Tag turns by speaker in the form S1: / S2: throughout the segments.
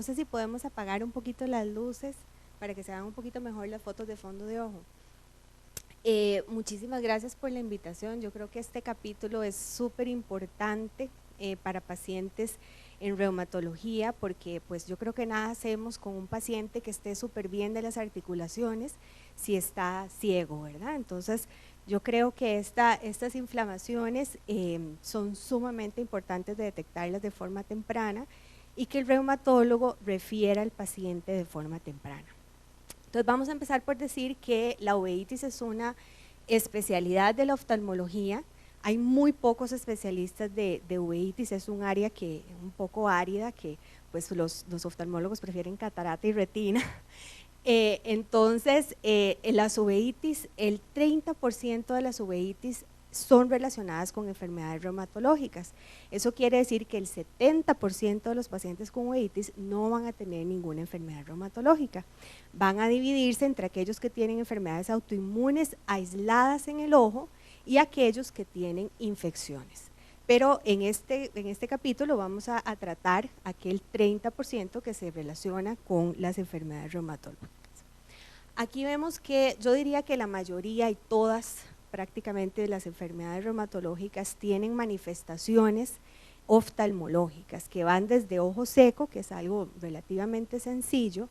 S1: no sé si podemos apagar un poquito las luces para que se vean un poquito mejor las fotos de fondo de ojo. Muchísimas gracias por la invitación. Yo creo que este capítulo es súper importante para pacientes en reumatología, porque pues yo creo que nada hacemos con un paciente que esté súper bien de las articulaciones si está ciego, ¿verdad? Entonces yo creo que estas inflamaciones son sumamente importantes de detectarlas de forma temprana y que el reumatólogo refiera al paciente de forma temprana. Entonces vamos a empezar por decir que la uveitis es una especialidad de la oftalmología. Hay muy pocos especialistas de uveitis, es un área que un poco árida, que pues los oftalmólogos prefieren catarata y retina. Entonces, las uveitis, el 30% de las uveitis son relacionadas con enfermedades reumatológicas. Eso quiere decir que el 70% de los pacientes con uveitis no van a tener ninguna enfermedad reumatológica. Van a dividirse entre aquellos que tienen enfermedades autoinmunes aisladas en el ojo y aquellos que tienen infecciones. Pero en este capítulo vamos a tratar aquel 30% que se relaciona con las enfermedades reumatológicas. Aquí vemos que yo diría que la mayoría y todas prácticamente las enfermedades reumatológicas tienen manifestaciones oftalmológicas que van desde ojo seco, que es algo relativamente sencillo,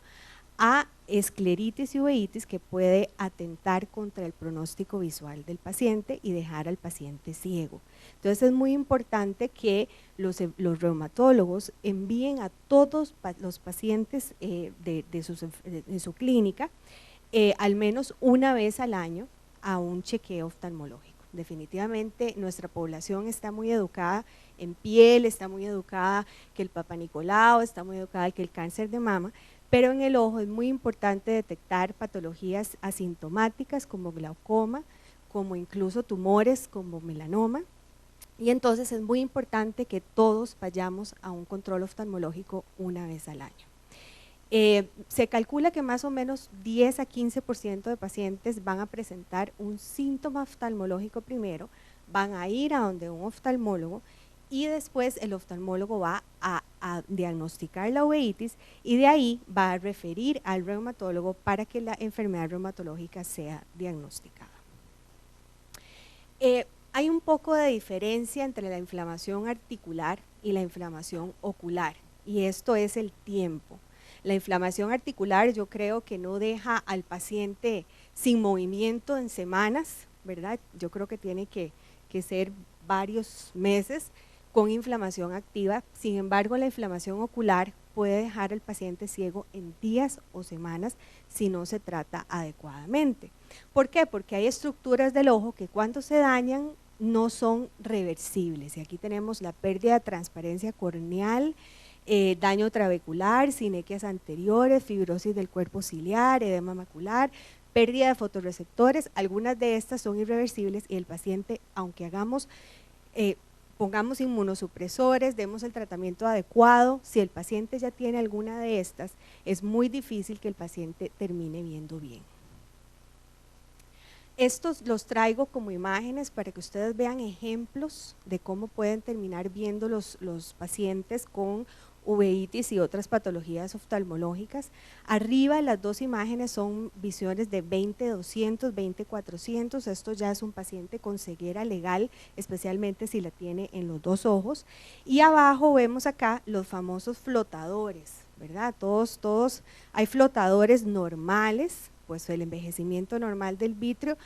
S1: a escleritis y uveitis que puede atentar contra el pronóstico visual del paciente y dejar al paciente ciego. Entonces es muy importante que los reumatólogos envíen a todos los pacientes de su clínica al menos una vez al año a un chequeo oftalmológico. Definitivamente nuestra población está muy educada en piel, está muy educada que el Papa Nicolau, está muy educada que el cáncer de mama, pero en el ojo es muy importante detectar patologías asintomáticas como glaucoma, como incluso tumores como melanoma, y entonces es muy importante que todos vayamos a un control oftalmológico una vez al año. Se calcula que más o menos 10 a 15% de pacientes van a presentar un síntoma oftalmológico primero, van a ir a donde un oftalmólogo y después el oftalmólogo va a diagnosticar la uveitis y de ahí va a referir al reumatólogo para que la enfermedad reumatológica sea diagnosticada. Hay un poco de diferencia entre la inflamación articular y la inflamación ocular, y esto es el tiempo. La inflamación articular yo creo que no deja al paciente sin movimiento en semanas, ¿verdad? Yo creo que tiene que ser varios meses con inflamación activa. Sin embargo, la inflamación ocular puede dejar al paciente ciego en días o semanas si no se trata adecuadamente. ¿Por qué? Porque hay estructuras del ojo que cuando se dañan no son reversibles. Y aquí tenemos la pérdida de transparencia corneal, daño trabecular, sinequias anteriores, fibrosis del cuerpo ciliar, edema macular, pérdida de fotorreceptores. Algunas de estas son irreversibles y el paciente, aunque pongamos inmunosupresores, demos el tratamiento adecuado, si el paciente ya tiene alguna de estas, es muy difícil que el paciente termine viendo bien. Estos los traigo como imágenes para que ustedes vean ejemplos de cómo pueden terminar viendo los pacientes con uveitis y otras patologías oftalmológicas. Arriba las dos imágenes son visiones de 20-200, 20-400, esto ya es un paciente con ceguera legal, especialmente si la tiene en los dos ojos, y abajo vemos acá los famosos flotadores, ¿verdad? Todos hay flotadores normales, pues el envejecimiento normal del vitrio,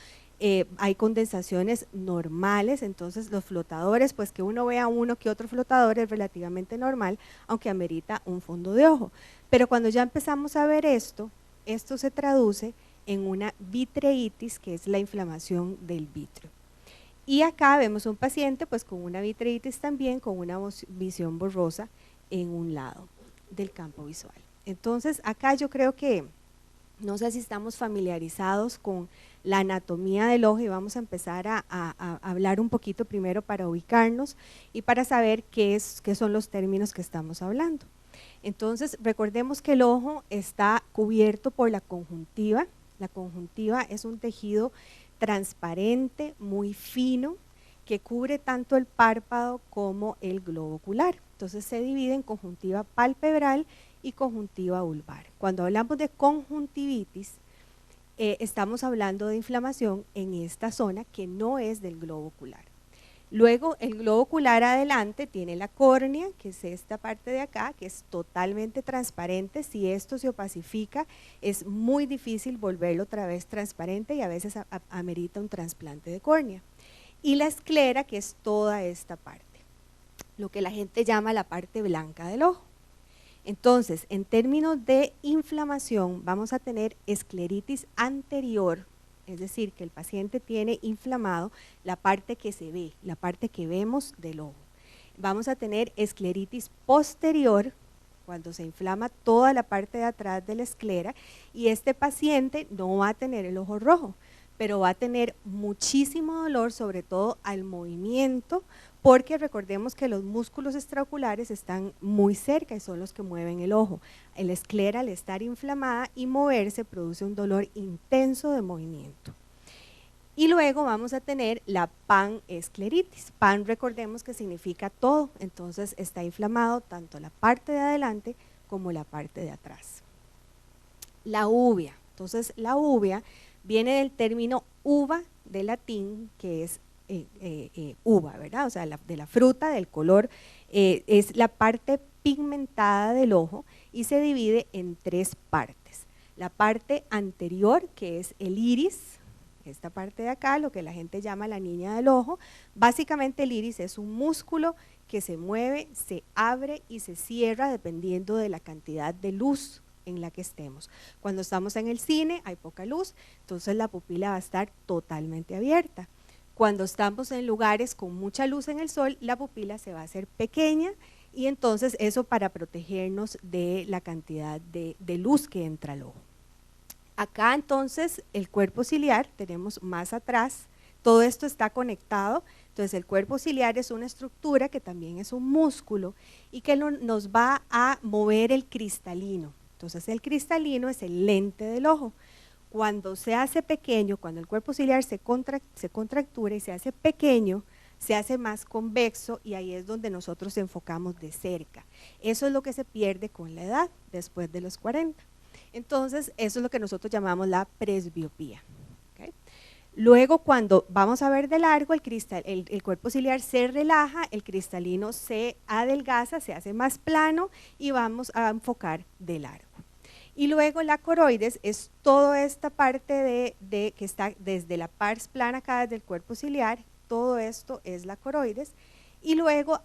S1: hay condensaciones normales, entonces los flotadores, pues que uno vea uno que otro flotador es relativamente normal, aunque amerita un fondo de ojo. Pero cuando ya empezamos a ver esto se traduce en una vitreitis, que es la inflamación del vitrio. Y acá vemos un paciente pues con una vitreitis también, con una visión borrosa en un lado del campo visual. Entonces acá yo creo que no sé si estamos familiarizados con la anatomía del ojo y vamos a empezar a hablar un poquito primero para ubicarnos y para saber qué son los términos que estamos hablando. Entonces recordemos que el ojo está cubierto por la conjuntiva. La conjuntiva es un tejido transparente, muy fino, que cubre tanto el párpado como el globo ocular. Entonces se divide en conjuntiva palpebral y conjuntiva vulvar. Cuando hablamos de conjuntivitis, estamos hablando de inflamación en esta zona que no es del globo ocular. Luego el globo ocular adelante tiene la córnea, que es esta parte de acá, que es totalmente transparente. Si esto se opacifica, es muy difícil volverlo otra vez transparente y a veces amerita un trasplante de córnea. Y la esclera, que es toda esta parte, lo que la gente llama la parte blanca del ojo. Entonces, en términos de inflamación, vamos a tener escleritis anterior, es decir, que el paciente tiene inflamado la parte que se ve, la parte que vemos del ojo. Vamos a tener escleritis posterior, cuando se inflama toda la parte de atrás de la esclera, y este paciente no va a tener el ojo rojo, pero va a tener muchísimo dolor, sobre todo al movimiento, porque recordemos que los músculos extraoculares están muy cerca y son los que mueven el ojo. La esclera, al estar inflamada y moverse, produce un dolor intenso de movimiento. Y luego vamos a tener la panescleritis. Pan, recordemos que significa todo, entonces está inflamado tanto la parte de adelante como la parte de atrás. La uvea, entonces la uvea viene del término uva de latín, que es uva, ¿verdad? O sea, de la fruta, del color, es la parte pigmentada del ojo y se divide en tres partes. La parte anterior, que es el iris, esta parte de acá, lo que la gente llama la niña del ojo. Básicamente el iris es un músculo que se mueve, se abre y se cierra dependiendo de la cantidad de luz en la que estemos. Cuando estamos en el cine hay poca luz, entonces la pupila va a estar totalmente abierta. Cuando estamos en lugares con mucha luz en el sol, la pupila se va a hacer pequeña y entonces eso para protegernos de la cantidad de luz que entra al ojo. Acá entonces el cuerpo ciliar, tenemos más atrás, todo esto está conectado, entonces el cuerpo ciliar es una estructura que también es un músculo y que nos va a mover el cristalino. Entonces el cristalino es el lente del ojo. Cuando se hace pequeño, cuando el cuerpo ciliar se contractura y se hace pequeño, se hace más convexo y ahí es donde nosotros enfocamos de cerca. Eso es lo que se pierde con la edad, después de los 40. Entonces, eso es lo que nosotros llamamos la presbiopía. ¿Okay? Luego, cuando vamos a ver de largo, el cuerpo ciliar se relaja, el cristalino se adelgaza, se hace más plano y vamos a enfocar de largo. Y luego la coroides es toda esta parte que está desde la pars plana acá, desde el cuerpo ciliar, todo esto es la coroides. Y luego,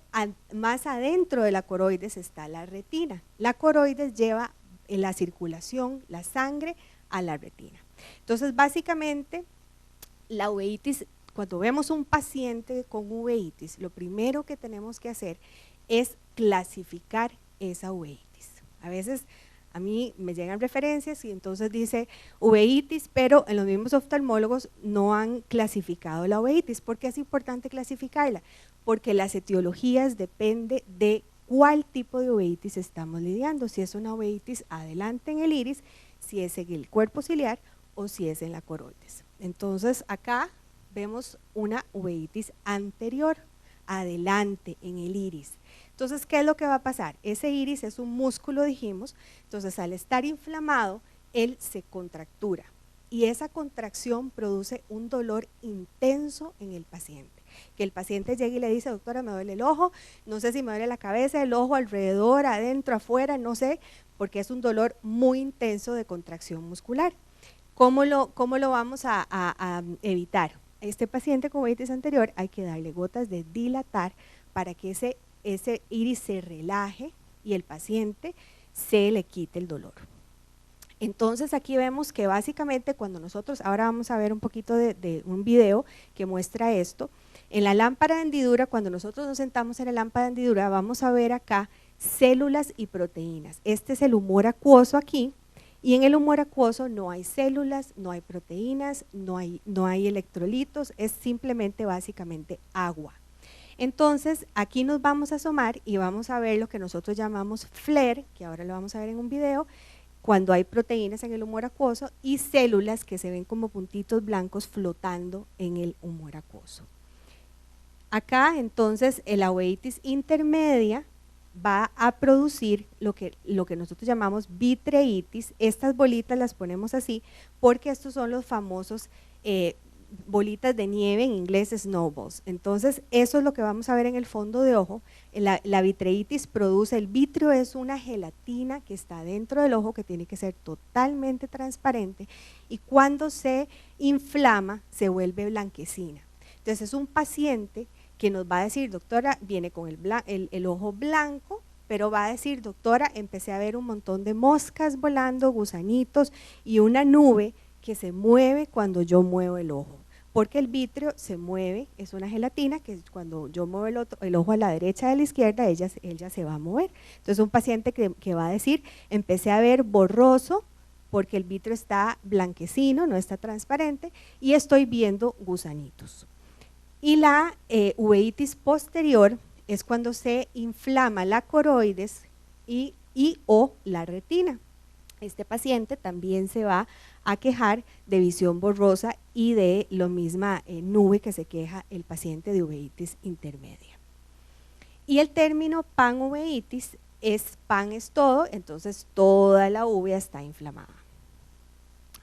S1: más adentro de la coroides está la retina. La coroides lleva la circulación, la sangre a la retina. Entonces, básicamente, la uveitis, cuando vemos un paciente con uveitis, lo primero que tenemos que hacer es clasificar esa uveitis. A veces a mí me llegan referencias y entonces dice uveitis, pero en los mismos oftalmólogos no han clasificado la uveitis. ¿Por qué es importante clasificarla? Porque las etiologías dependen de cuál tipo de uveitis estamos lidiando, si es una uveitis adelante en el iris, si es en el cuerpo ciliar o si es en la coroides. Entonces acá vemos una uveitis anterior, adelante en el iris. Entonces, ¿qué es lo que va a pasar? Ese iris es un músculo, dijimos, entonces al estar inflamado, él se contractura y esa contracción produce un dolor intenso en el paciente. Que el paciente llegue y le dice, doctora, me duele el ojo, no sé si me duele la cabeza, el ojo alrededor, adentro, afuera, no sé, porque es un dolor muy intenso de contracción muscular. ¿Cómo lo vamos a evitar? Este paciente con uveitis anterior hay que darle gotas de dilatar para que ese iris se relaje y el paciente se le quite el dolor. Entonces aquí vemos que básicamente cuando nosotros, ahora vamos a ver un poquito de un video que muestra esto, en la lámpara de hendidura, cuando nosotros nos sentamos en la lámpara de hendidura, vamos a ver acá células y proteínas. Este es el humor acuoso aquí, y en el humor acuoso no hay células, no hay proteínas, no hay electrolitos, es simplemente básicamente agua. Entonces aquí nos vamos a asomar y vamos a ver lo que nosotros llamamos FLAIR, que ahora lo vamos a ver en un video, cuando hay proteínas en el humor acuoso y células que se ven como puntitos blancos flotando en el humor acuoso. Acá entonces la uveitis intermedia va a producir lo que nosotros llamamos vitreitis. Estas bolitas las ponemos así porque estos son los famosos bolitas de nieve, en inglés snowballs. Entonces eso es lo que vamos a ver en el fondo de ojo. La vitreitis produce, el vitrio es una gelatina que está dentro del ojo que tiene que ser totalmente transparente y cuando se inflama se vuelve blanquecina. Entonces es un paciente que nos va a decir, doctora, viene con el ojo blanco, pero va a decir, doctora, empecé a ver un montón de moscas volando, gusanitos y una nube que se mueve cuando yo muevo el ojo, porque el vitrio se mueve, es una gelatina que cuando yo muevo el ojo a la derecha y a la izquierda, ella se va a mover. Entonces un paciente que va a decir, empecé a ver borroso porque el vitrio está blanquecino, no está transparente, y estoy viendo gusanitos. Y la uveitis posterior es cuando se inflama la coroides y o la retina. Este paciente también se va a quejar de visión borrosa y de la misma nube que se queja el paciente de uveitis intermedia. Y el término panuveitis es pan es todo, entonces toda la uvea está inflamada.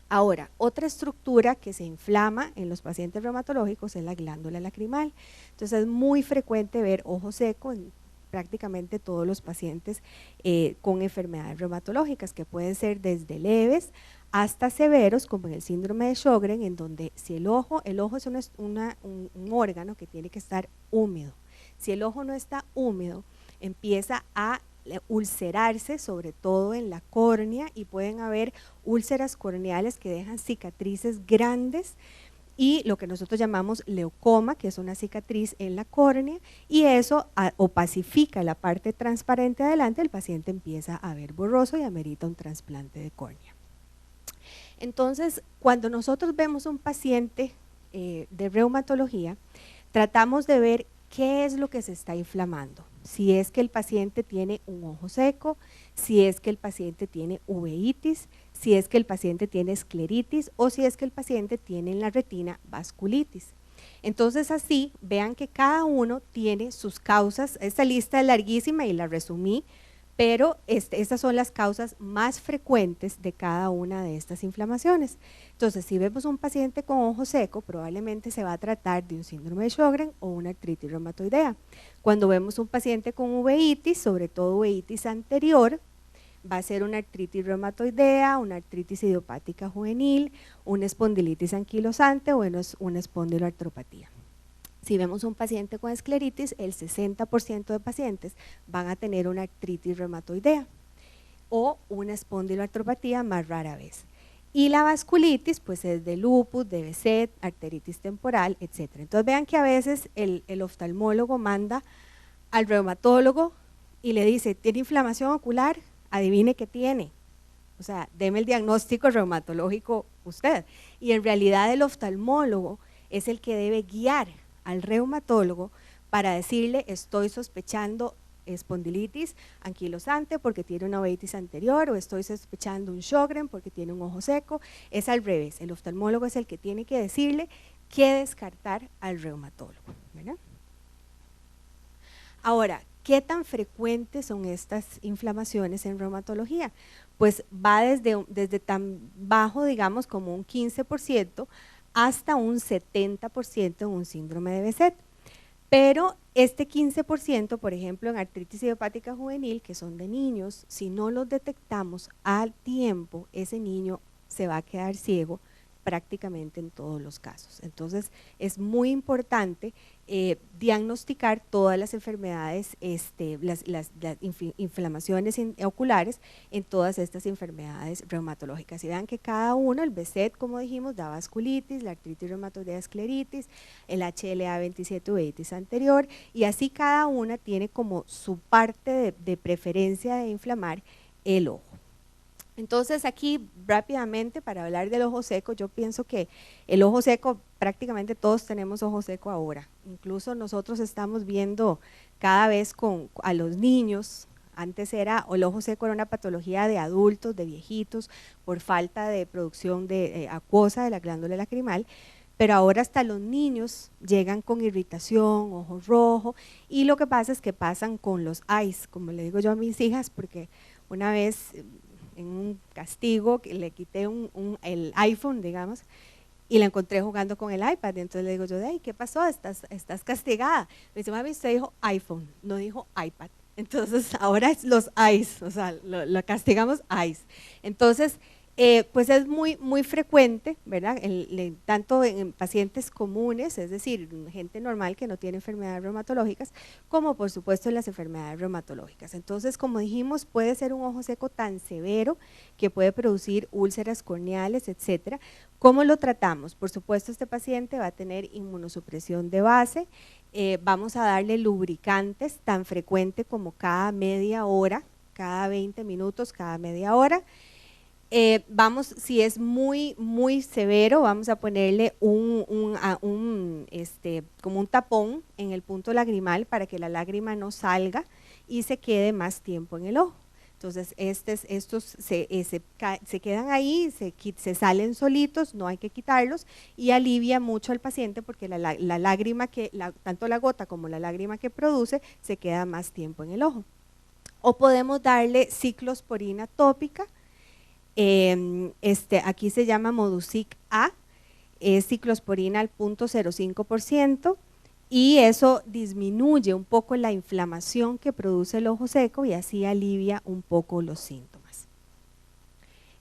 S1: Ahora, otra estructura que se inflama en los pacientes reumatológicos es la glándula lacrimal. Entonces es muy frecuente ver ojo seco en prácticamente todos los pacientes con enfermedades reumatológicas, que pueden ser desde leves hasta severos, como en el síndrome de Sjögren, en donde si el ojo es un órgano que tiene que estar húmedo. Si el ojo no está húmedo, empieza a ulcerarse, sobre todo en la córnea, y pueden haber úlceras corneales que dejan cicatrices grandes y lo que nosotros llamamos leucoma, que es una cicatriz en la córnea, y eso opacifica la parte transparente adelante, el paciente empieza a ver borroso y amerita un trasplante de córnea. Entonces, cuando nosotros vemos un paciente de reumatología, tratamos de ver qué es lo que se está inflamando. Si es que el paciente tiene un ojo seco, si es que el paciente tiene uveitis, si es que el paciente tiene escleritis o si es que el paciente tiene en la retina vasculitis. Entonces así, vean que cada uno tiene sus causas. Esta lista es larguísima y la resumí, pero estas son las causas más frecuentes de cada una de estas inflamaciones. Entonces, si vemos un paciente con ojo seco, probablemente se va a tratar de un síndrome de Sjögren o una artritis reumatoidea. Cuando vemos un paciente con uveitis, sobre todo uveitis anterior, va a ser una artritis reumatoidea, una artritis idiopática juvenil, una espondilitis anquilosante o una espondiloartropatía. Si vemos un paciente con escleritis, el 60% de pacientes van a tener una artritis reumatoidea o una espondiloartropatía más rara vez. Y la vasculitis, pues es de lupus, de Behçet, arteritis temporal, etc. Entonces vean que a veces el oftalmólogo manda al reumatólogo y le dice, ¿tiene inflamación ocular? Adivine qué tiene. O sea, deme el diagnóstico reumatológico usted. Y en realidad el oftalmólogo es el que debe guiar al reumatólogo para decirle, estoy sospechando espondilitis anquilosante porque tiene una uveitis anterior, o estoy sospechando un Sjögren porque tiene un ojo seco. Es al revés, el oftalmólogo es el que tiene que decirle qué descartar al reumatólogo, ¿verdad? Ahora, ¿qué tan frecuentes son estas inflamaciones en reumatología? Pues va desde tan bajo, digamos, como un 15% hasta un 70% en un síndrome de Behçet. Pero este 15%, por ejemplo, en artritis idiopática juvenil, que son de niños, si no los detectamos al tiempo, ese niño se va a quedar ciego prácticamente en todos los casos. Entonces, es muy importante diagnosticar todas las enfermedades, las inflamaciones oculares en todas estas enfermedades reumatológicas. Y vean que cada uno, el Behçet, como dijimos, da vasculitis, la artritis reumatoidea escleritis, el HLA27 uveitis anterior, y así cada una tiene como su parte de preferencia de inflamar el ojo. Entonces aquí rápidamente para hablar del ojo seco, yo pienso que el ojo seco, prácticamente todos tenemos ojo seco ahora, incluso nosotros estamos viendo cada vez a los niños. Antes el ojo seco era una patología de adultos, de viejitos, por falta de producción de acuosa de la glándula lacrimal, pero ahora hasta los niños llegan con irritación, ojo rojo, y lo que pasa es que pasan con los eyes, como le digo yo a mis hijas, porque una vez en un castigo que le quité el iPhone, digamos, y la encontré jugando con el iPad, y entonces le digo yo, hey, ¿qué pasó? ¿Estás castigada? Me dice, mami, usted dijo iPhone, no dijo iPad. Entonces ahora es los eyes, o sea, lo castigamos eyes. Entonces, pues es muy frecuente, ¿verdad? Tanto en pacientes comunes, es decir, gente normal que no tiene enfermedades reumatológicas, como por supuesto en las enfermedades reumatológicas. Entonces, como dijimos, puede ser un ojo seco tan severo que puede producir úlceras corneales, etcétera. ¿Cómo lo tratamos? Por supuesto, este paciente va a tener inmunosupresión de base, vamos a darle lubricantes tan frecuente como cada media hora, cada 20 minutos, cada media hora. Si es muy severo, vamos a ponerle como un tapón en el punto lagrimal para que la lágrima no salga y se quede más tiempo en el ojo. Entonces, estos se quedan ahí, se salen solitos, no hay que quitarlos y alivia mucho al paciente porque la lágrima tanto la gota como la lágrima que produce se queda más tiempo en el ojo. O podemos darle ciclosporina tópica. Aquí se llama Modusic A, es ciclosporina al 0.05% y eso disminuye un poco la inflamación que produce el ojo seco y así alivia un poco los síntomas.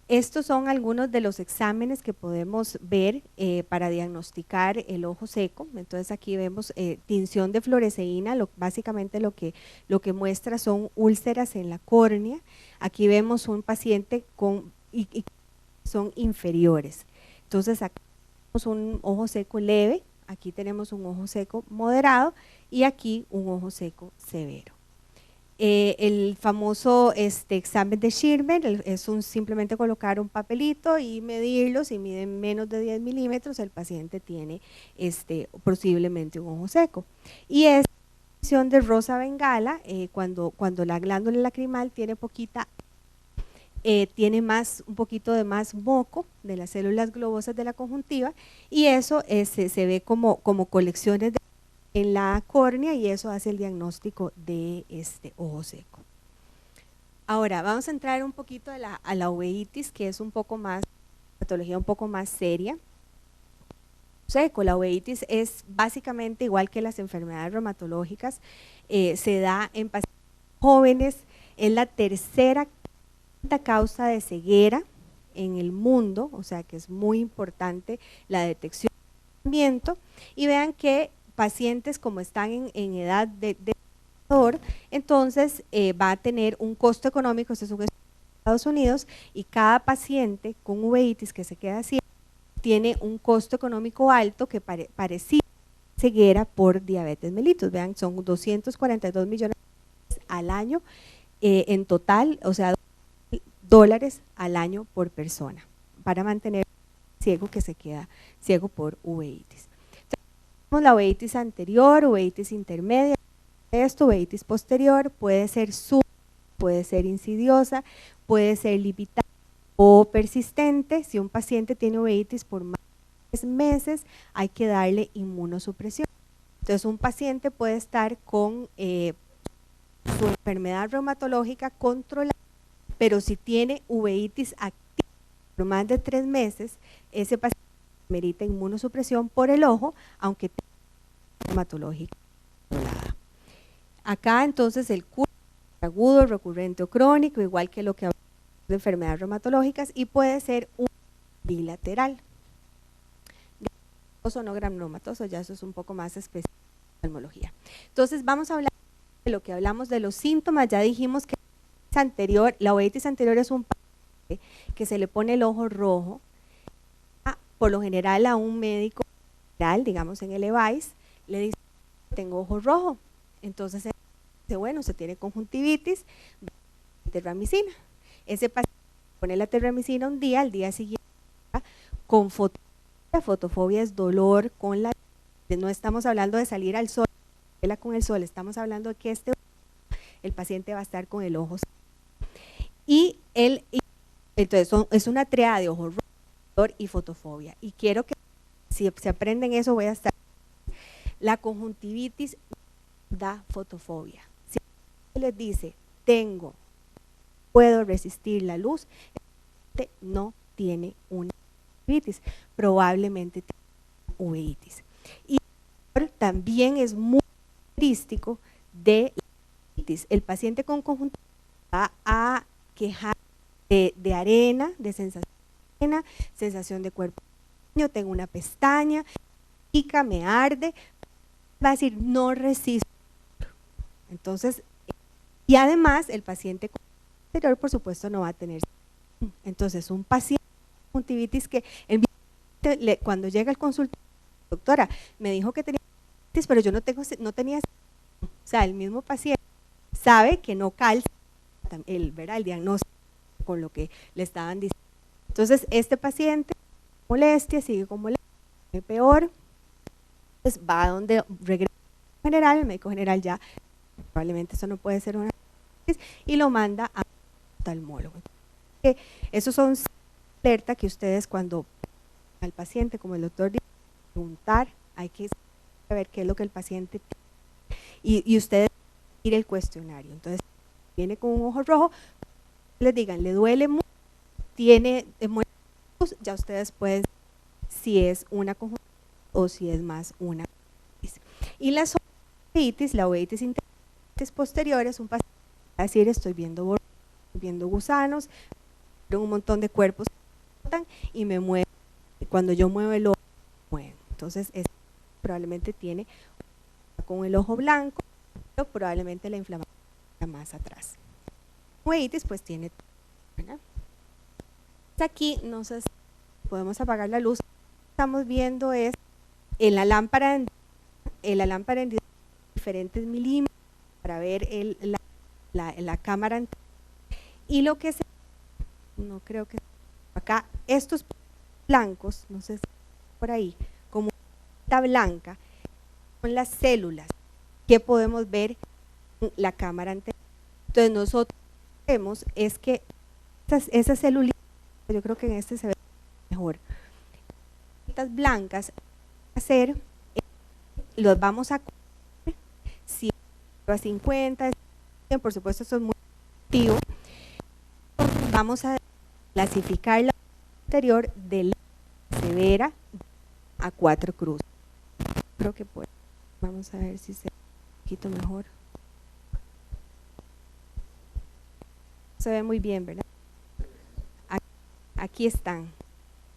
S1: Estos son algunos de los exámenes que podemos ver para diagnosticar el ojo seco. Entonces aquí vemos tinción de fluoresceína, básicamente lo que muestra son úlceras en la córnea. Aquí vemos un paciente y son inferiores. Entonces aquí tenemos un ojo seco leve, aquí tenemos un ojo seco moderado y aquí un ojo seco severo. El famoso examen de Schirmer es simplemente colocar un papelito y medirlo, si miden menos de 10 milímetros el paciente tiene posiblemente un ojo seco. Y esta tinción de rosa bengala, cuando la glándula lacrimal tiene poquita tiene un poquito de más moco de las células globosas de la conjuntiva y eso se ve como colecciones en la córnea y eso hace el diagnóstico de este ojo seco. Ahora vamos a entrar un poquito a la uveitis, que es patología un poco más seria. Seco, la uveitis es básicamente igual que las enfermedades reumatológicas, se da en pacientes jóvenes, es la tercera causa de ceguera en el mundo, o sea que es muy importante la detección y tratamiento, y vean que pacientes como están en edad de entonces va a tener un costo económico, este es un estudio de Estados Unidos, y cada paciente con uveitis que se queda ciego tiene un costo económico alto que parecido a ceguera por diabetes mellitus. Vean, son 242 millones al año en total, o sea, $, al año por persona para mantener ciego que se queda ciego por uveitis. Tenemos la uveitis anterior, uveitis intermedia, uveitis posterior, puede ser puede ser insidiosa, puede ser limitada o persistente. Si un paciente tiene uveitis por más de 3 meses, hay que darle inmunosupresión. Entonces un paciente puede estar con su enfermedad reumatológica controlada, pero si tiene uveitis activa por más de 3 meses, ese paciente merita inmunosupresión por el ojo, aunque tenga reumatológica controlada. Acá entonces el curso agudo, recurrente o crónico, igual que lo que hablamos de enfermedades reumatológicas, y puede ser un bilateral. O no granulomatoso, ya eso es un poco más específico de oftalmología. Entonces vamos a hablar de lo que hablamos de los síntomas. Ya dijimos que la uveitis anterior es un paciente que se le pone el ojo rojo, por lo general a un médico general, digamos en el EVAIS, le dice, tengo ojo rojo, entonces dice, bueno, se tiene conjuntivitis, terramicina. Ese paciente pone la terramicina un día, al día siguiente con fotofobia. Fotofobia es dolor con la, no estamos hablando de salir al sol, con el sol, estamos hablando de que el paciente va a estar con el ojo. Entonces es una triada de ojo rojo, dolor y fotofobia. Y quiero que si se aprenden eso voy a estar. La conjuntivitis da fotofobia. Si les dice, puedo resistir la luz, no tiene una uveitis, probablemente tiene una uveitis. Y también es muy característico de la uveitis. El paciente con conjuntivitis va a quejar de arena, de sensación de arena, sensación de cuerpo, tengo una pestaña, pica, me arde, va a decir no resisto. Entonces, y además el paciente con anterior por supuesto no va a tener. Entonces un paciente con conjuntivitis que cuando llega al consultorio, doctora, me dijo que tenía conjuntivitis, pero yo no tenía, o sea, el mismo paciente sabe que no calza el diagnóstico con lo que le estaban diciendo. Entonces este paciente molestia, sigue con molestia, peor, pues va a donde regresa al general, el médico general ya probablemente eso no puede ser una y lo manda a un oftalmólogo. Esos son alertas que ustedes cuando al paciente, como el doctor dice, preguntar, hay que saber qué es lo que el paciente tiene y ustedes ir el cuestionario. Entonces, viene con un ojo rojo, les digan, le duele mucho, tiene ya ustedes pueden si es una conjuntivitis o si es más una uveitis. Y la uveitis, la uveitis posterior es un paciente va a decir estoy viendo gusanos, un montón de cuerpos y me muevo, cuando yo muevo el ojo, muevo. Entonces probablemente tiene con el ojo blanco, pero probablemente la inflamación está más atrás. Uveitis pues tiene, ¿verdad? Aquí no sé si podemos apagar la luz, estamos viendo es en la lámpara en diferentes milímetros para ver la cámara y lo que no creo que acá estos blancos, no sé si por ahí, como esta blanca, son las células que podemos ver en la cámara anterior. Entonces nosotros vemos es que esas células, yo creo que en este se ve mejor, estas blancas hacer, los vamos a coger, si a 50, por supuesto eso es muy activo, vamos a clasificar la anterior de la severa a 4 cruces. Creo que puede. Vamos a ver si se ve un poquito mejor. Se ve muy bien, ¿verdad? Aquí están.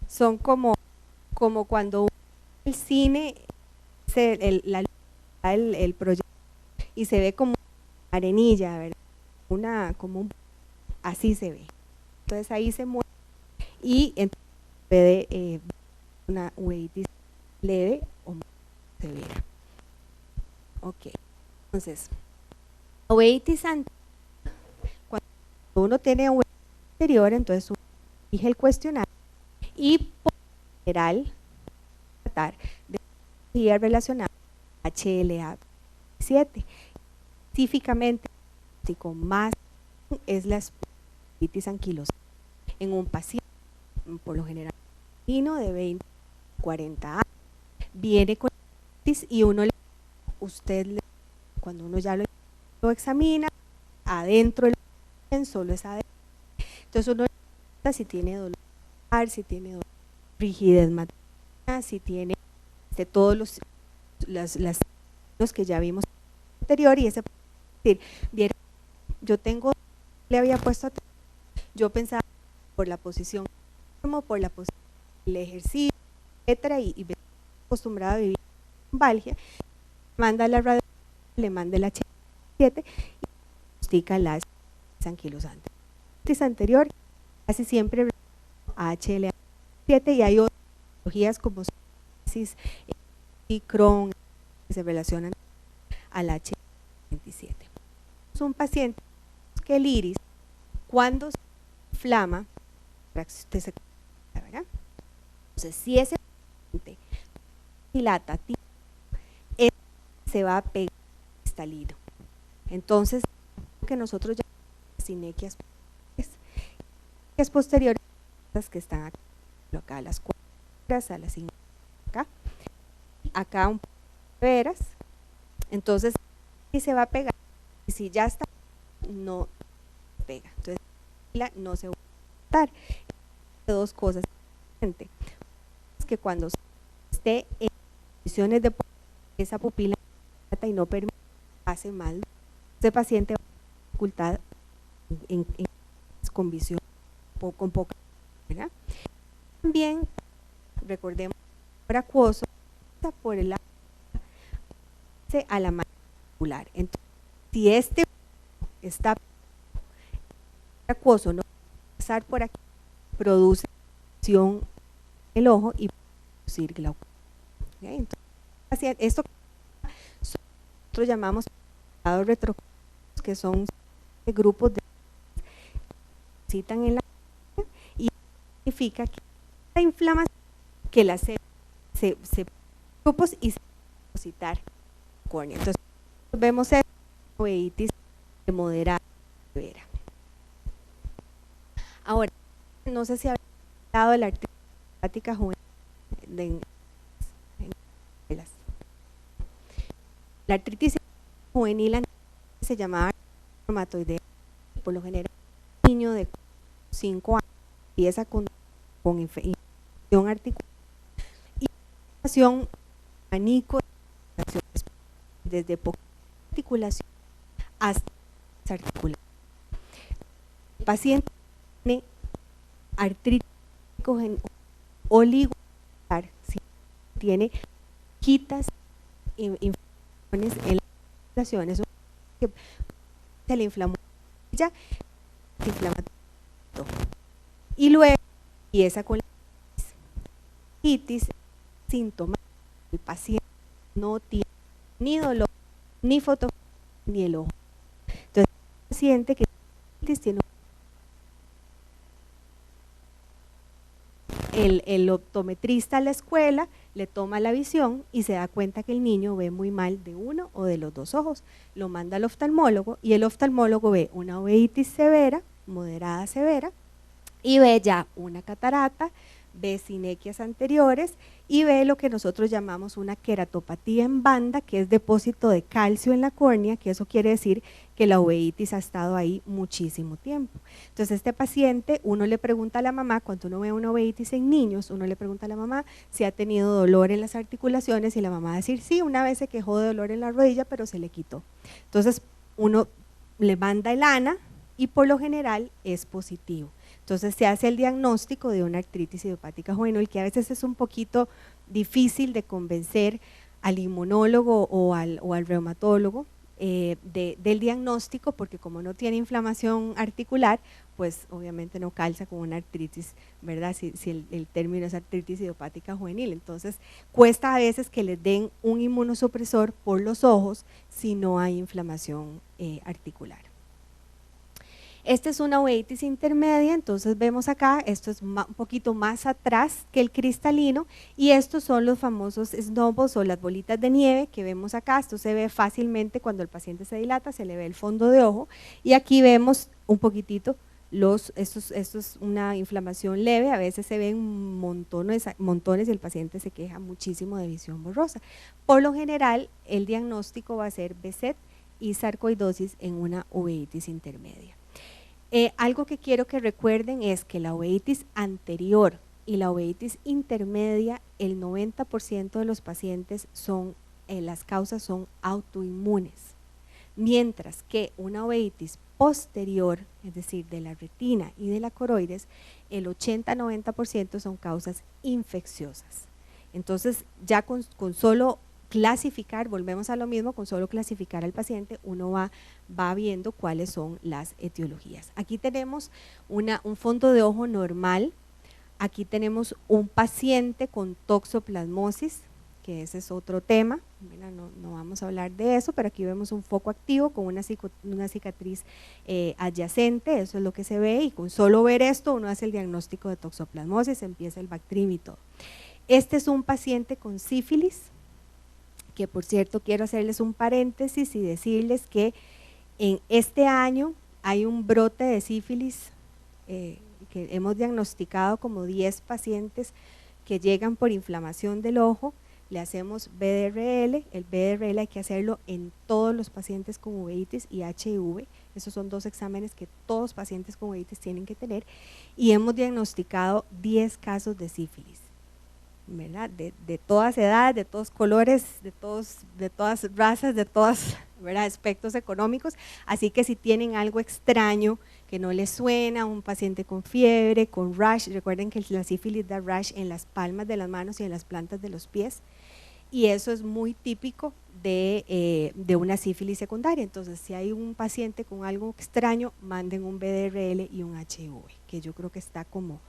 S1: Son como cuando el cine, el proyecto, y se ve como arenilla, ¿verdad? Así se ve. Entonces ahí se mueve y puede una uveitis leve o severa. Ok, entonces, uveitis anterior, cuando uno tiene uveitis anterior, entonces uno elige el cuestionario y por general tratar de cirugía relacionada a HLA-7. Específicamente, con más es la uveitis anquilosante en un paciente, por lo general, de 20 a 40 años, viene con uveitis y cuando uno ya lo examina, adentro solo es adentro. Entonces uno si tiene dolor, si tiene dolor, rigidez materna, si tiene todos los que ya vimos anterior y ese decir, bien, le había puesto atención, yo pensaba por la posición, por la posición del ejercicio, etcétera, y acostumbrada a vivir con valgia, manda la radio, le manda el H7 y diagnostica la anquilosante. Anterior casi siempre a HLA-7 y hay otras patologías como y Crohn que se relacionan al H27. Es un paciente que el iris cuando se inflama, ¿verdad? Entonces si ese paciente dilata, se va a pegar cristalino. Entonces que nosotros llamamos sinequias posteriores que están acá a las 4 a las 5 acá acá un poco de veras, entonces si se va a pegar, y si ya está, no se pega, entonces no se va a cortar. Dos cosas, es que cuando esté en condiciones de esa pupila y no permite pase mal, ese paciente va a tener dificultad con visión con poca, ¿verdad? También recordemos el acuoso por el lado a la mandibular. Entonces, si este está acuoso, no va a pasar por aquí, produce visión en el ojo y producir glaucoma. ¿Okay? Entonces, esto nosotros llamamos retrocórticos, que son grupos de citan en la y significa que la inflamación que la se grupos y se depositar córnea. Entonces vemos esta uveitis de moderada severa. Ahora, no sé si habéis hablado de la artritis idiopática juvenil la artritis juvenil se llamaba reumatoidea, por lo general un niño de 5 años empieza con infección articular y inflamación abanico desde poca articulación hasta articulación. El paciente tiene artritis oligoarticular, si tiene quitas infecciones en las articulaciones, que se le inflamó ya y luego empieza con la artritis síntomas. El paciente no tiene ni dolor, ni fotografía, ni el ojo. Entonces, el paciente que tiene el optometrista a la escuela le toma la visión y se da cuenta que el niño ve muy mal de uno o de los dos ojos. Lo manda al oftalmólogo y el oftalmólogo ve una uveitis severa, moderada severa, y ve ya una catarata, ve sinequias anteriores y ve lo que nosotros llamamos una queratopatía en banda, que es depósito de calcio en la córnea, que eso quiere decir que la uveitis ha estado ahí muchísimo tiempo. Entonces este paciente, uno le pregunta a la mamá, cuando uno ve una uveitis en niños, uno le pregunta a la mamá si ha tenido dolor en las articulaciones y la mamá va a decir, sí, una vez se quejó de dolor en la rodilla, pero se le quitó. Entonces uno le manda el ANA y por lo general es positivo. Entonces se hace el diagnóstico de una artritis idiopática juvenil, que a veces es un poquito difícil de convencer al inmunólogo o al reumatólogo del diagnóstico, porque como no tiene inflamación articular, pues obviamente no calza con una artritis, ¿verdad? Si el término es artritis idiopática juvenil. Entonces cuesta a veces que les den un inmunosupresor por los ojos si no hay inflamación articular. Esta es una uveitis intermedia, entonces vemos acá, esto es un poquito más atrás que el cristalino y estos son los famosos snowballs o las bolitas de nieve que vemos acá. Esto se ve fácilmente cuando el paciente se dilata, se le ve el fondo de ojo y aquí vemos un poquitito esto es una inflamación leve, a veces se ven montones y el paciente se queja muchísimo de visión borrosa. Por lo general el diagnóstico va a ser BESET y sarcoidosis en una uveitis intermedia. Algo que quiero que recuerden es que la uveitis anterior y la uveitis intermedia, el 90% de los pacientes las causas son autoinmunes, mientras que una uveitis posterior, es decir, de la retina y de la coroides, el 80-90% son causas infecciosas. Entonces ya con solo clasificar, volvemos a lo mismo, con solo clasificar al paciente uno va viendo cuáles son las etiologías. Aquí tenemos un fondo de ojo normal, aquí tenemos un paciente con toxoplasmosis, que ese es otro tema, no vamos a hablar de eso, pero aquí vemos un foco activo con una cicatriz adyacente, eso es lo que se ve y con solo ver esto uno hace el diagnóstico de toxoplasmosis, empieza el Bactrim y todo. Este es un paciente con sífilis, que por cierto quiero hacerles un paréntesis y decirles que en este año hay un brote de sífilis que hemos diagnosticado como 10 pacientes que llegan por inflamación del ojo, le hacemos BDRL, el BDRL hay que hacerlo en todos los pacientes con uveitis y HIV, esos son 2 exámenes que todos los pacientes con uveitis tienen que tener, y hemos diagnosticado 10 casos de sífilis, ¿verdad? De todas edades, de todos colores, de todas razas, de todos, ¿verdad?, aspectos económicos, así que si tienen algo extraño que no les suena, un paciente con fiebre, con rash, recuerden que la sífilis da rash en las palmas de las manos y en las plantas de los pies, y eso es muy típico de una sífilis secundaria. Entonces, si hay un paciente con algo extraño, manden un BDRL y un HIV, que yo creo que está como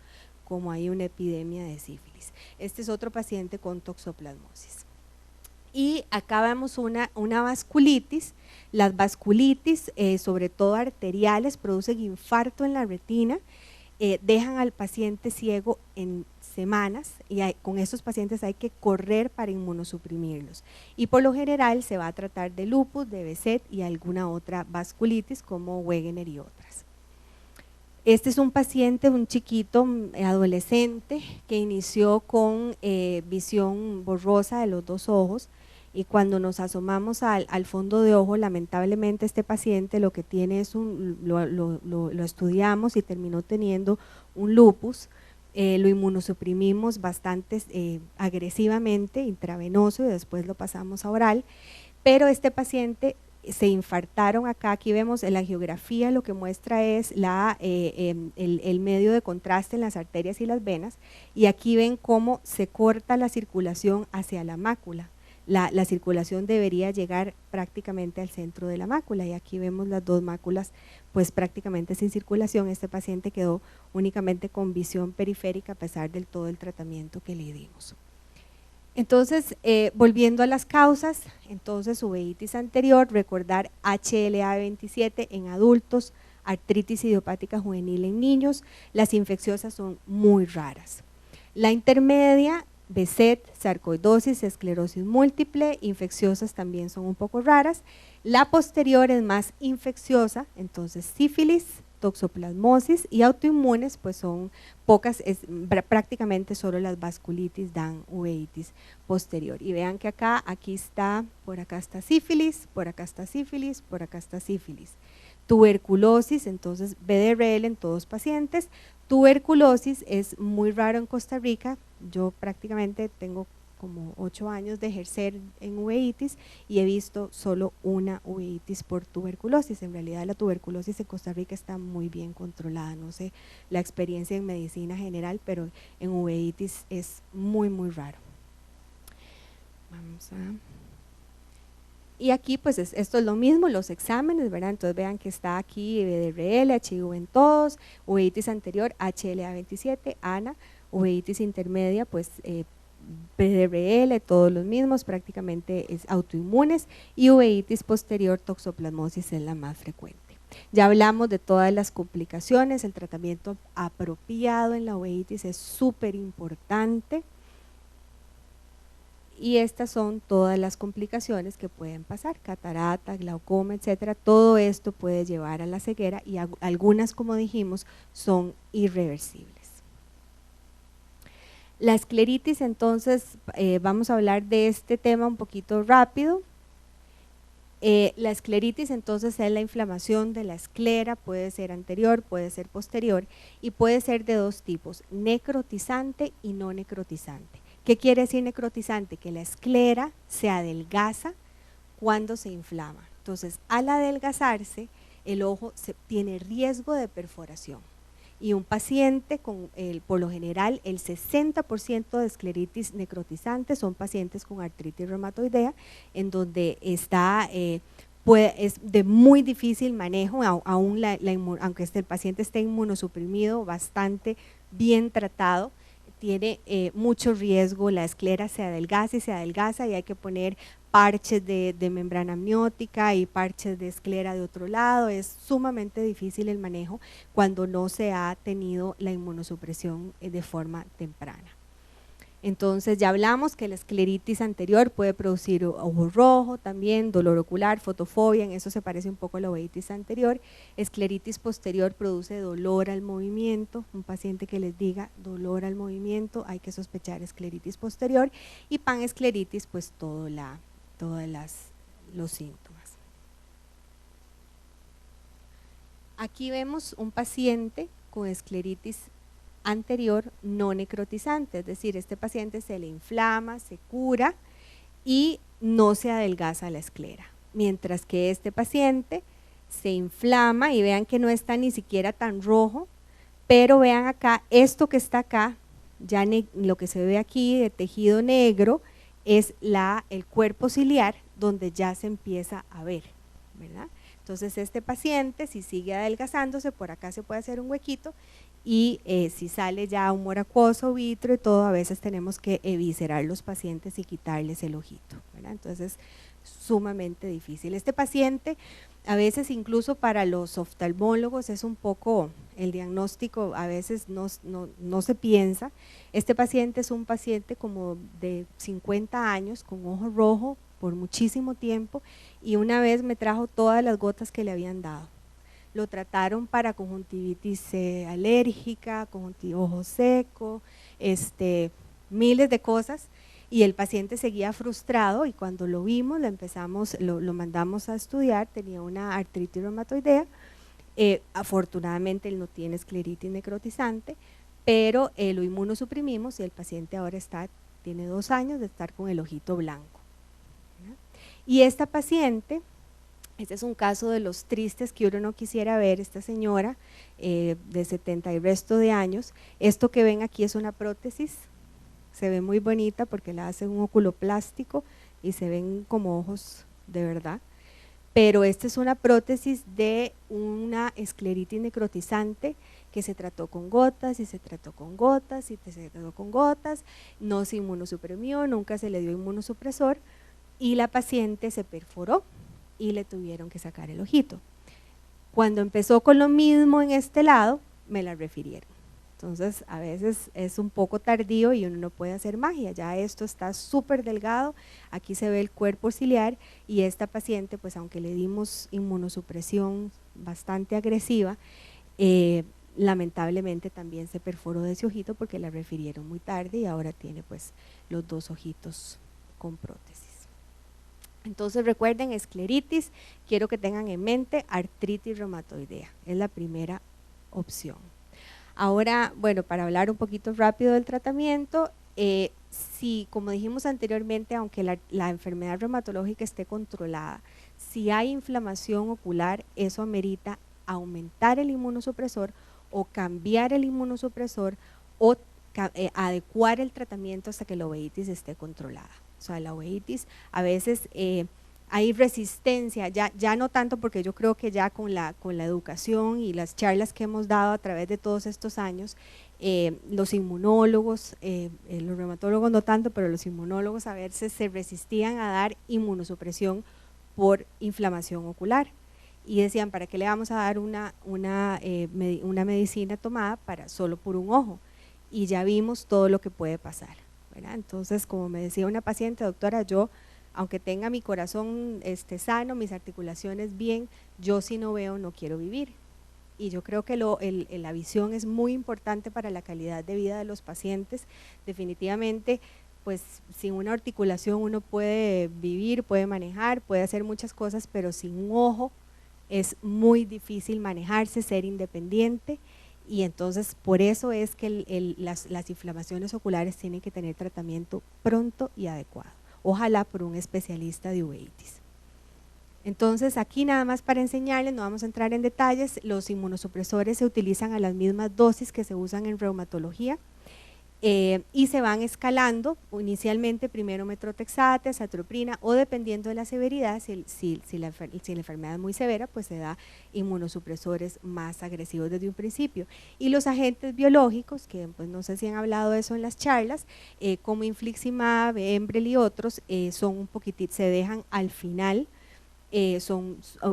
S1: hay una epidemia de sífilis. Este es otro paciente con toxoplasmosis. Y acá vemos una vasculitis. Las vasculitis, sobre todo arteriales, producen infarto en la retina, dejan al paciente ciego en semanas, y con estos pacientes hay que correr para inmunosuprimirlos. Y por lo general se va a tratar de lupus, de Behçet y alguna otra vasculitis como Wegener y otras. Este es un paciente, un chiquito adolescente que inició con visión borrosa de los 2 ojos, y cuando nos asomamos al fondo de ojo, lamentablemente este paciente lo que tiene es lo estudiamos y terminó teniendo un lupus. Lo inmunosuprimimos bastante agresivamente, intravenoso, y después lo pasamos a oral, pero este paciente se infartaron acá. Aquí vemos en la angiografía, lo que muestra es el medio de contraste en las arterias y las venas, y aquí ven cómo se corta la circulación hacia la mácula. La circulación debería llegar prácticamente al centro de la mácula, y aquí vemos las 2 máculas pues prácticamente sin circulación. Este paciente quedó únicamente con visión periférica a pesar del todo el tratamiento que le dimos. Entonces, volviendo a las causas, entonces uveitis anterior, recordar HLA-27 en adultos, artritis idiopática juvenil en niños, las infecciosas son muy raras. La intermedia, Behçet, sarcoidosis, esclerosis múltiple, infecciosas también son un poco raras. La posterior es más infecciosa, entonces sífilis, toxoplasmosis, y autoinmunes pues son pocas, prácticamente solo las vasculitis dan uveitis posterior. Y vean que aquí está, por acá está sífilis, por acá está sífilis, por acá está sífilis. Tuberculosis, entonces BDRL en todos pacientes. Tuberculosis es muy raro en Costa Rica. Yo prácticamente tengo como 8 años de ejercer en uveitis y he visto solo una uveitis por tuberculosis. En realidad la tuberculosis en Costa Rica está muy bien controlada, no sé la experiencia en medicina general, pero en uveitis es muy raro. Vamos a… Y aquí pues esto es lo mismo, los exámenes, ¿verdad? Entonces vean que está aquí BDRL, HIV en todos, uveitis anterior, HLA-27, ANA, uveitis intermedia, pues BDRL, todos los mismos, prácticamente es autoinmunes, y uveitis posterior, toxoplasmosis es la más frecuente. Ya hablamos de todas las complicaciones, el tratamiento apropiado en la uveitis es súper importante. Y estas son todas las complicaciones que pueden pasar, catarata, glaucoma, etcétera. Todo esto puede llevar a la ceguera, y algunas, como dijimos, son irreversibles. La escleritis, entonces, vamos a hablar de este tema un poquito rápido. La escleritis, entonces, es la inflamación de la esclera, puede ser anterior, puede ser posterior, y puede ser de 2 tipos, necrotizante y no necrotizante. ¿Qué quiere decir necrotizante? Que la esclera se adelgaza cuando se inflama. Entonces, al adelgazarse, el ojo tiene riesgo de perforación. Y un paciente por lo general, el 60% de escleritis necrotizante son pacientes con artritis reumatoidea, en donde es de muy difícil manejo, aunque el paciente esté inmunosuprimido, bastante bien tratado, tiene mucho riesgo, la esclera se adelgaza y hay que poner parches de membrana amniótica y parches de esclera de otro lado. Es sumamente difícil el manejo cuando no se ha tenido la inmunosupresión de forma temprana. Entonces ya hablamos que la escleritis anterior puede producir ojo rojo también, dolor ocular, fotofobia, en eso se parece un poco a la uveitis anterior. Escleritis posterior produce dolor al movimiento, un paciente que les diga dolor al movimiento, hay que sospechar escleritis posterior, y panescleritis pues todos los síntomas. Aquí vemos un paciente con escleritis anterior no necrotizante, es decir, este paciente se le inflama, se cura y no se adelgaza la esclera, mientras que este paciente se inflama y vean que no está ni siquiera tan rojo, pero vean acá, esto que está acá, ya lo que se ve aquí de tejido negro es el cuerpo ciliar donde ya se empieza a ver, ¿verdad? Entonces este paciente, si sigue adelgazándose, por acá se puede hacer un huequito, y si sale ya humor acuoso, vitro y todo, a veces tenemos que eviscerar los pacientes y quitarles el ojito, ¿verdad? Entonces sumamente difícil. Este paciente, a veces incluso para los oftalmólogos es un poco, el diagnóstico a veces no se piensa. Este paciente es un paciente como de 50 años con ojo rojo por muchísimo tiempo, y una vez me trajo todas las gotas que le habían dado. Lo trataron para conjuntivitis alérgica, ojo seco, miles de cosas, y el paciente seguía frustrado, y cuando lo vimos lo mandamos a estudiar, tenía una artritis reumatoidea. Afortunadamente él no tiene escleritis necrotizante, pero lo inmunosuprimimos y el paciente ahora tiene 2 años de estar con el ojito blanco, ¿verdad? Y esta paciente, este es un caso de los tristes que uno no quisiera ver. Esta señora de 70 y resto de años, esto que ven aquí es una prótesis, se ve muy bonita porque la hace un oculoplástico y se ven como ojos de verdad, pero esta es una prótesis de una escleritis necrotizante que se trató con gotas y se trató con gotas y se trató con gotas, no se inmunosuprimió, nunca se le dio inmunosupresor, y la paciente se perforó y le tuvieron que sacar el ojito. Cuando empezó con lo mismo en este lado, me la refirieron. Entonces a veces es un poco tardío y uno no puede hacer magia, ya esto está súper delgado, aquí se ve el cuerpo ciliar, y esta paciente, pues aunque le dimos inmunosupresión bastante agresiva, lamentablemente también se perforó de ese ojito porque la refirieron muy tarde y ahora tiene pues los 2 ojitos con prótesis. Entonces recuerden, escleritis, quiero que tengan en mente artritis reumatoidea, es la primera opción. Ahora, bueno, para hablar un poquito rápido del tratamiento, si, como dijimos anteriormente, aunque la enfermedad reumatológica esté controlada, si hay inflamación ocular, eso amerita aumentar el inmunosupresor o cambiar el inmunosupresor o adecuar el tratamiento hasta que la uveitis esté controlada. O sea, la uveitis a veces hay resistencia, ya no tanto, porque yo creo que ya con la educación y las charlas que hemos dado a través de todos estos años, los inmunólogos, los reumatólogos no tanto, pero los inmunólogos a veces se resistían a dar inmunosupresión por inflamación ocular, y decían, ¿para qué le vamos a dar una medicina tomada solo por un ojo? Y ya vimos todo lo que puede pasar, ¿verdad? Entonces, como me decía una paciente, doctora, yo, aunque tenga mi corazón sano, mis articulaciones bien, yo si no veo no quiero vivir. Y yo creo que la visión es muy importante para la calidad de vida de los pacientes. Definitivamente, pues sin una articulación uno puede vivir, puede manejar, puede hacer muchas cosas, pero sin un ojo es muy difícil manejarse, ser independiente, y entonces por eso es que las inflamaciones oculares tienen que tener tratamiento pronto y adecuado, ojalá por un especialista de uveitis. Entonces aquí nada más para enseñarles, no vamos a entrar en detalles, los inmunosupresores se utilizan a las mismas dosis que se usan en reumatología, y se van escalando, inicialmente primero metotrexate, azathioprina, o dependiendo de la severidad, si la enfermedad es muy severa, pues se da inmunosupresores más agresivos desde un principio. Y los agentes biológicos, que pues no sé si han hablado de eso en las charlas, como infliximab, Enbrel y otros, son un poquitito, se dejan al final.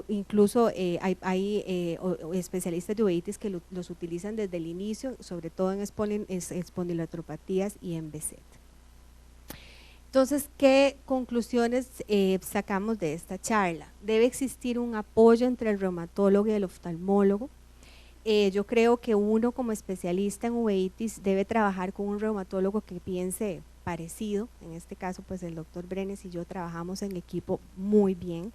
S1: Incluso hay especialistas de uveitis que los utilizan desde el inicio, sobre todo en espondiloartropatías y en BSET. Entonces, ¿qué conclusiones sacamos de esta charla? Debe existir un apoyo entre el reumatólogo y el oftalmólogo. Yo creo que uno como especialista en uveitis debe trabajar con un reumatólogo que piense parecido. En este caso, pues el doctor Brenes y yo trabajamos en equipo muy bien,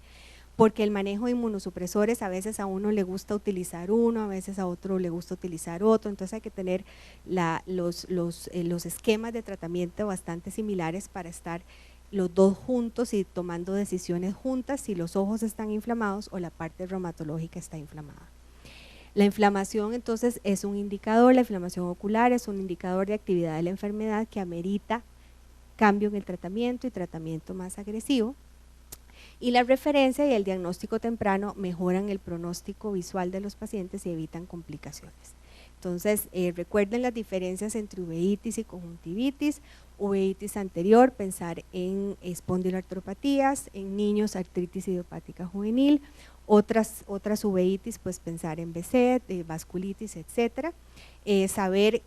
S1: porque el manejo de inmunosupresores a veces a uno le gusta utilizar uno, a veces a otro le gusta utilizar otro, entonces hay que tener los esquemas de tratamiento bastante similares para estar los dos juntos y tomando decisiones juntas si los ojos están inflamados o la parte reumatológica está inflamada. La inflamación entonces es un indicador, la inflamación ocular es un indicador de actividad de la enfermedad que amerita cambio en el tratamiento y tratamiento más agresivo. Y la referencia y el diagnóstico temprano mejoran el pronóstico visual de los pacientes y evitan complicaciones. Entonces, recuerden las diferencias entre uveitis y conjuntivitis. Uveitis anterior, pensar en espondiloartropatías, en niños artritis idiopática juvenil, otras uveitis, pues pensar en BC, vasculitis, etcétera. Saber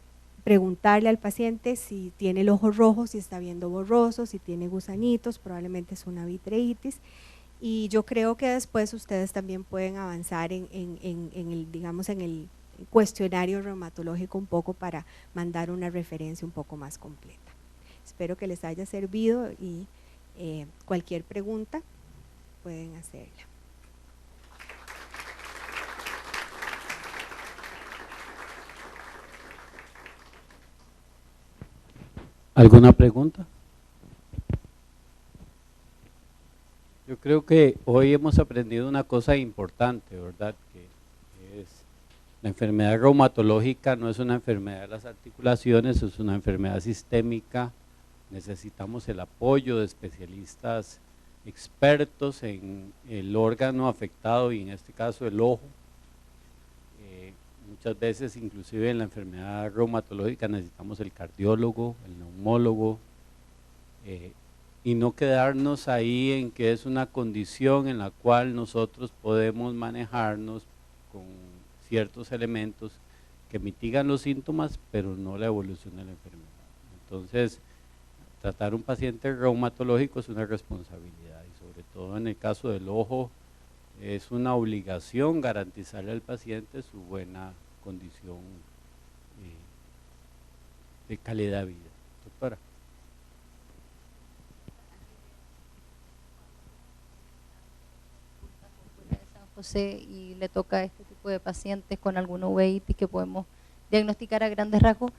S1: preguntarle al paciente si tiene el ojo rojo, si está viendo borroso, si tiene gusanitos, probablemente es una vitreitis. Y yo creo que después ustedes también pueden avanzar en el, digamos, en el cuestionario reumatológico un poco para mandar una referencia un poco más completa. Espero que les haya servido y cualquier pregunta pueden hacerla.
S2: ¿Alguna pregunta? Yo creo que hoy hemos aprendido una cosa importante, ¿verdad? Que es la enfermedad reumatológica no es una enfermedad de las articulaciones, es una enfermedad sistémica. Necesitamos el apoyo de especialistas expertos en el órgano afectado y en este caso el ojo. Muchas veces, inclusive en la enfermedad reumatológica, necesitamos el cardiólogo, el neumólogo, y no quedarnos ahí en que es una condición en la cual nosotros podemos manejarnos con ciertos elementos que mitigan los síntomas, pero no la evolución de la enfermedad. Entonces, tratar un paciente reumatológico es una responsabilidad y sobre todo en el caso del ojo es una obligación garantizarle al paciente su buena condición de calidad de vida. Doctora.
S3: José y le toca a este tipo de pacientes con alguna uveitis que podemos diagnosticar a grandes rasgos,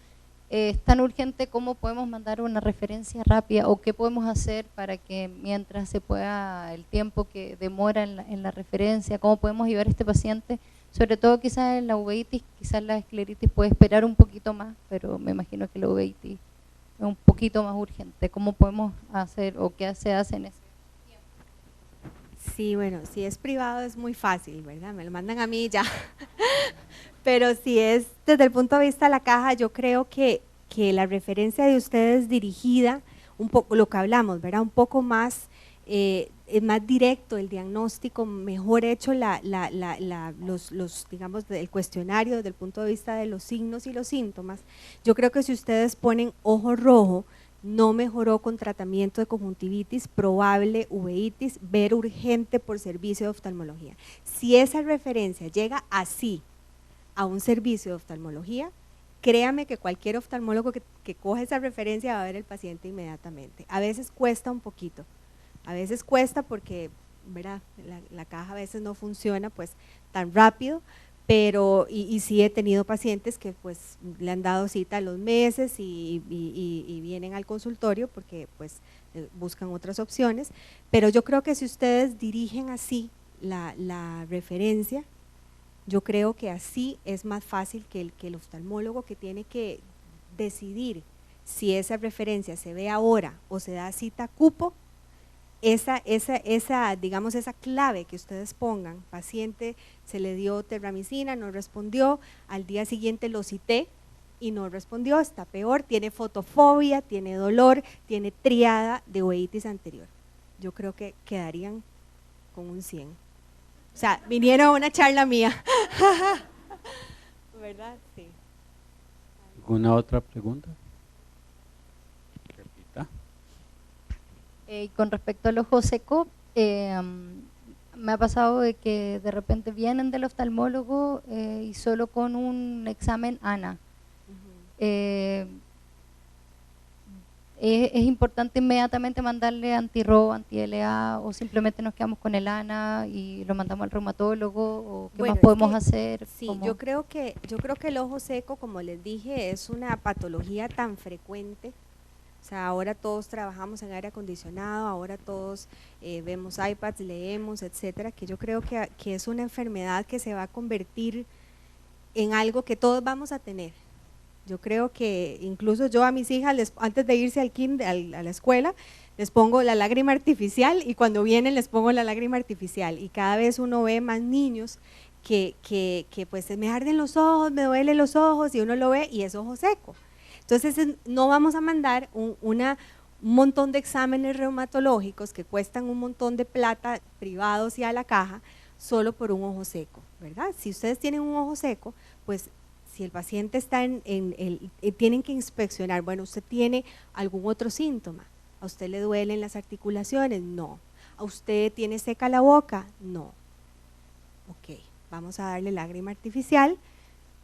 S3: es tan urgente como podemos mandar una referencia rápida o qué podemos hacer para que mientras se pueda, el tiempo que demora en la referencia, cómo podemos ayudar a este paciente, sobre todo quizás en la uveitis, quizás la escleritis puede esperar un poquito más, pero me imagino que la uveitis es un poquito más urgente. ¿Cómo podemos hacer o qué se hace en ese?
S1: Sí, bueno, si es privado es muy fácil, ¿verdad? Me lo mandan a mí ya. Pero si es desde el punto de vista de la caja, yo creo que la referencia de ustedes dirigida, un poco lo que hablamos, ¿verdad? Un poco más, más directo el diagnóstico, mejor hecho digamos, el cuestionario desde el punto de vista de los signos y los síntomas. Yo creo que si ustedes ponen ojo rojo, no mejoró con tratamiento de conjuntivitis, probable uveitis, ver urgente por servicio de oftalmología. Si esa referencia llega así a un servicio de oftalmología, créame que cualquier oftalmólogo que coge esa referencia va a ver el paciente inmediatamente. A veces cuesta un poquito, a veces cuesta porque, ¿verdad? La caja a veces no funciona pues tan rápido, pero y sí he tenido pacientes que pues le han dado cita a los meses y vienen al consultorio porque pues buscan otras opciones, pero yo creo que si ustedes dirigen así la referencia, yo creo que así es más fácil que el oftalmólogo que tiene que decidir si esa referencia se ve ahora o se da cita cupo, digamos, esa clave que ustedes pongan, paciente se le dio terramicina, no respondió, al día siguiente lo cité y no respondió, está peor, tiene fotofobia, tiene dolor, tiene triada de uveitis anterior. Yo creo que quedarían con un 100. O sea, vinieron a una charla mía. ¿Verdad? Sí.
S2: ¿Alguna otra pregunta? Repita.
S3: Con respecto al ojo seco, me ha pasado de que de repente vienen del oftalmólogo y solo con un examen ANA. Es importante inmediatamente mandarle anti-RO, anti-LA, o simplemente nos quedamos con el ANA y lo mandamos al reumatólogo, o qué más podemos hacer.
S1: Sí, yo creo que el ojo seco, como les dije, es una patología tan frecuente. O sea, ahora todos trabajamos en aire acondicionado, ahora todos vemos iPads, leemos, etcétera, que yo creo que es una enfermedad que se va a convertir en algo que todos vamos a tener. Yo creo que incluso yo a mis hijas, antes de irse a la escuela, les pongo la lágrima artificial y cuando vienen les pongo la lágrima artificial. Y cada vez uno ve más niños que pues me arden los ojos, me duelen los ojos y uno lo ve y es ojo seco. Entonces no vamos a mandar un montón de exámenes reumatológicos que cuestan un montón de plata privados y a la caja solo por un ojo seco, ¿verdad? Si ustedes tienen un ojo seco, pues si el paciente está tienen que inspeccionar, bueno, ¿usted tiene algún otro síntoma? ¿A usted le duelen las articulaciones? No. ¿A usted tiene seca la boca? No. Ok, vamos a darle lágrima artificial,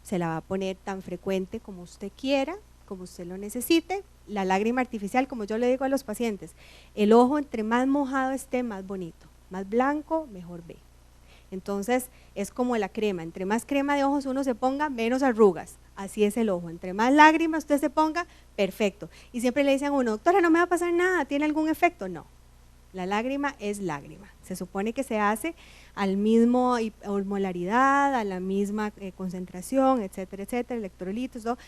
S1: se la va a poner tan frecuente como usted quiera, como usted lo necesite. La lágrima artificial, como yo le digo a los pacientes, el ojo entre más mojado esté, más bonito, más blanco, mejor ve. Entonces es como la crema, entre más crema de ojos uno se ponga, menos arrugas, así es el ojo, entre más lágrimas usted se ponga, perfecto. Y siempre le dicen a uno, doctora, no me va a pasar nada, ¿tiene algún efecto? No, la lágrima es lágrima, se supone que se hace al mismo osmolaridad, a la misma concentración, etcétera, etcétera, electrolitos, ¿no?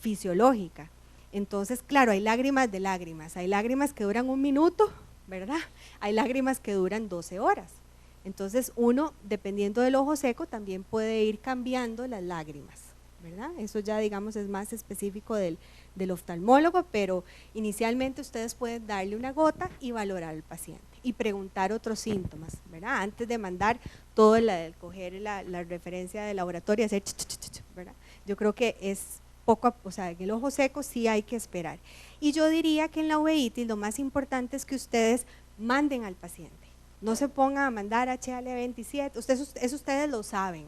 S1: Fisiológica. Entonces, claro, hay lágrimas de lágrimas, hay lágrimas que duran 1 minuto, ¿verdad? Hay lágrimas que duran 12 horas. Entonces uno, dependiendo del ojo seco, también puede ir cambiando las lágrimas, ¿verdad? Eso ya digamos es más específico del oftalmólogo, pero inicialmente ustedes pueden darle una gota y valorar al paciente y preguntar otros síntomas, ¿verdad? Antes de mandar todo coger la referencia de laboratorio y hacer, ¿verdad? Yo creo que es poco, o sea, en el ojo seco sí hay que esperar. Y yo diría que en la uveitis lo más importante es que ustedes manden al paciente. No se pongan a mandar HL27, eso ustedes lo saben,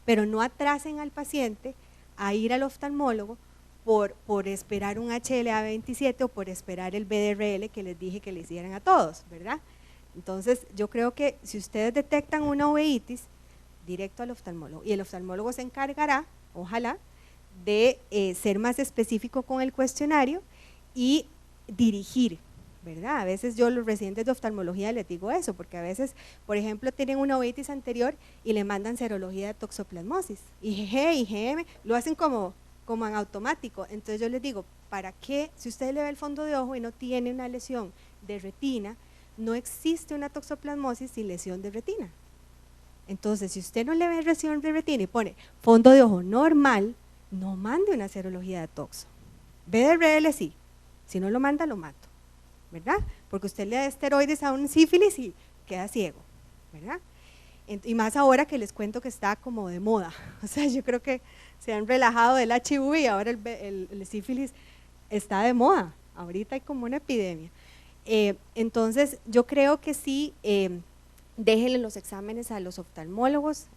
S1: pero no atrasen al paciente a ir al oftalmólogo por esperar un HLA27 o por esperar el BDRL que les dije que le hicieran a todos, ¿verdad? Entonces yo creo que si ustedes detectan una uveitis, directo al oftalmólogo, y el oftalmólogo se encargará, ojalá, de ser más específico con el cuestionario y dirigir, ¿verdad? A veces yo a los residentes de oftalmología les digo eso, porque a veces, por ejemplo, tienen una uveitis anterior y le mandan serología de toxoplasmosis, IgG, IgM, lo hacen como en automático. Entonces yo les digo, ¿para qué? Si usted le ve el fondo de ojo y no tiene una lesión de retina, no existe una toxoplasmosis sin lesión de retina. Entonces, si usted no le ve lesión de retina y pone fondo de ojo normal, no mande una serología de toxo. BDRL sí, si no lo manda, lo mato, ¿verdad? Porque usted le da esteroides a un sífilis y queda ciego, ¿verdad? Y más ahora que les cuento que está como de moda, o sea, yo creo que se han relajado del HIV y ahora el sífilis está de moda, ahorita hay como una epidemia. Entonces, yo creo que sí, déjenle los exámenes a los oftalmólogos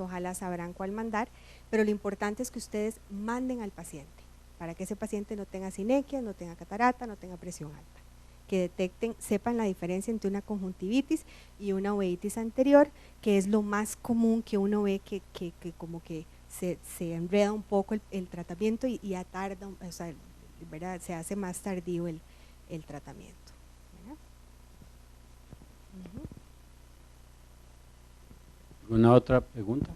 S1: ojalá sabrán cuál mandar, pero lo importante es que ustedes manden al paciente, para que ese paciente no tenga sinequias, no tenga catarata, no tenga presión alta, que detecten, sepan la diferencia entre una conjuntivitis y una uveitis anterior, que es lo más común que uno ve que como que se enreda un poco el tratamiento y atarda, o sea, ¿verdad? Se hace más tardío el tratamiento, ¿verdad?
S2: ¿Alguna otra pregunta?